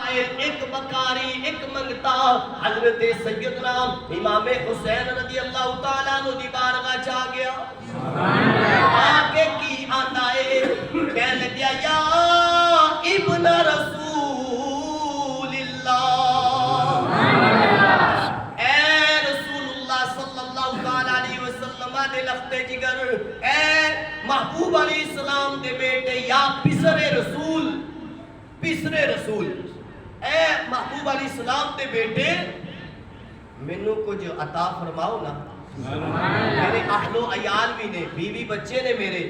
قائل، ایک بکاری، ایک منگتا، حضرت سیدنا امام حسین رضی اللہ تعالیٰ عنہ دی بارگاہ چاہ گیا، آگے کی آندا ہے، کہنے لگیا یا ابن رسول اللہ، اے رسول اللہ صلی اللہ تعالیٰ علیہ وسلم دے لختے جگر، اے محبوب علیہ السلام دے بیٹے، یا پسرے رسول، پسرے رسول، اے محبوب علیہ السلام دے بیٹے، منو کچھ عطا فرماؤ نا، میرے اہل و عیال بھی نے، بیوی بچے نے میرے،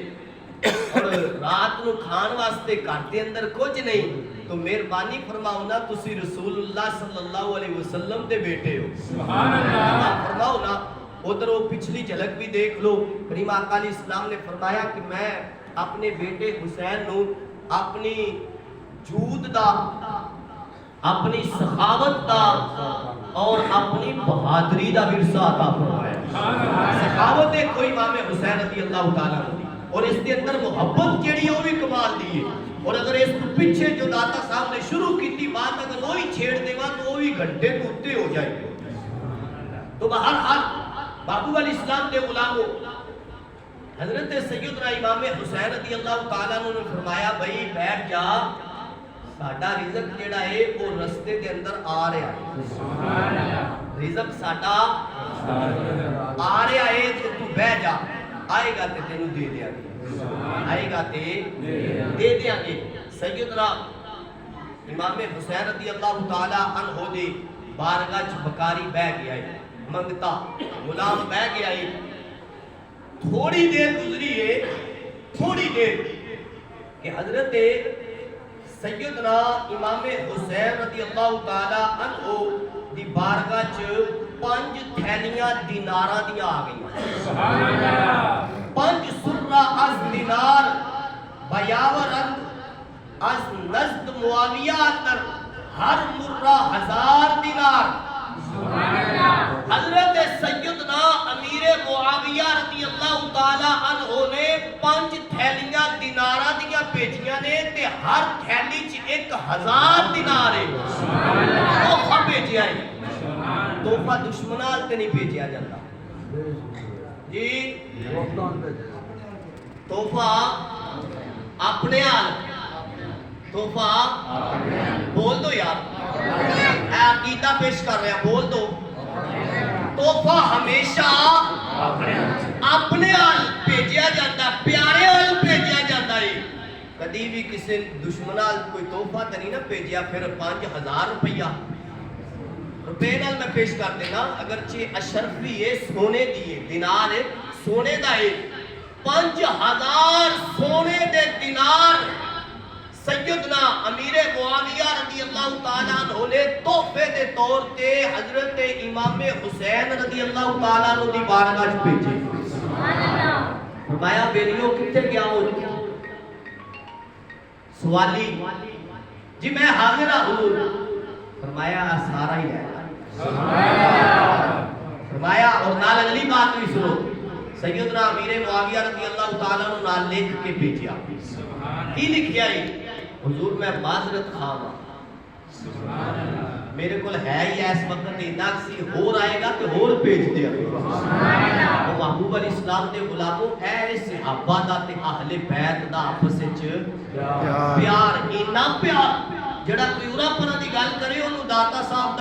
اور رات نو کھان واسطے کارتے اندر کچھ نہیں، تو مہربانی فرماؤ نا، تسی رسول اللہ صلی اللہ علیہ وسلم دے بیٹے ہو، سبحان اللہ، فرماؤ نا۔ ادھر وہ پچھلی جھلک بھی دیکھ لو، کریم آقا علیہ السلام نے فرمایا کہ میں اپنے بیٹے حسین نو اپنی جود دا، اپنی سخاوت دا اور اپنی بہادری دا ورثہ عطا فرمایا۔ سخاوت ہے کوئی امام حسین رضی اللہ تعالیٰ عنہ، اور اس کے اندر محبت جڑی ہے وہ بھی کمال دی ہے، اور اگر اس کو پیچھے جو داتا صاحب نے شروع کی تھی بات اگر وہی چھیڑ دے گا تو وہی گھنٹے ٹوٹتے ہو جائے گے۔ تو بہرحال بابو علیہ السلام دے غلاموں، حضرت سیدنا امام حسین رضی اللہ تعالیٰ عنہ نے فرمایا بھائی بیٹھ جا، ساڈا رزق جڑا ہے وہ رستے دے اندر آ رہا ہے، رزق ساڈا آ رہا ہے، تو بیٹھ جا، آئے گا تے تینوں دے دیا گے، آئے گا تے دے دیا گے۔ سیدنا امام حسین رضی اللہ تعالیٰ عنہ دے بارگاہ چ بکاری بہ گیا ہے، منگتا غلام بہ گیا ہے، تھوڑی دیر گزری ہے، تھوڑی دیر کہ حضرت سیدنا امام حسین رضی اللہ تعالیٰ عنہ دی بارگاہ چ 5 تھیلیاں دیناراں دیاں آ گئیاں، 5 سرہ از دینار بیاورند از نزد معاویہ اندر، ہر مرہ 1000 دینار۔ حضرت سیدنا امیر معاویہ رضی اللہ تعالیٰ عنہ نے 5 تھیلیاں دیناراں دیاں بھیجیاں نے، تے ہر تھیلی چ 1000 دینار ہے، تحفہ بھیجیا ہے۔ تحفہ دشمنال تے نہیں بھیجیا جاتا جی، تحفہ اپنے آل، تحفہ بول دو یار، اے عقیدہ پیش کر رہے ہیں، بول دو، تحفہ ہمیشہ اپنے آل بھیجیا جاتا، پیارے آل بھیجیا جاتا ہے۔ کدی بھی کسی دشمنال کوئی تحفہ تو نہیں نہ بھیجیا پھر 5000 روپے نال میں پیش کر دینا، اگرچہ اشرفی ہے، سونے دیئے، دینار ہے، سونے دا ہے، 5000 سونے دے دینار سیدنا امیر معاویہ رضی اللہ تعالیٰ عنہ نے تحفے دے طور تے حضرت امام حسین رضی اللہ تعالیٰ عنہ دی بارگاہ چ بھیجے۔ فرمایا بیلیوں کتے گیا ہو؟ سوالی جی میں حاضر ہوں۔ فرمایا سارا ہی ہے، فرمایا اور نال اگلی بات بھی سنو، سیدنا امیر معاویہ رضی اللہ تعالیٰ عنہ نال لکھ کے بھیجیا، کی لکھیا ہے؟ حضور میں معذرت خواہ ہوں، میرے کول ہے ہی اس وقت اتنا سی، ہور آئے گا کہ ہور بھیج دیا۔ وہ محبوب علیہ السلام دے غلاموں، اے صحابہ دا تے اہل بیت دا آپس وچ پیار، اینا پیار جڑا کوئی اورا پرا دی گل کرے انہوں داتا صاحب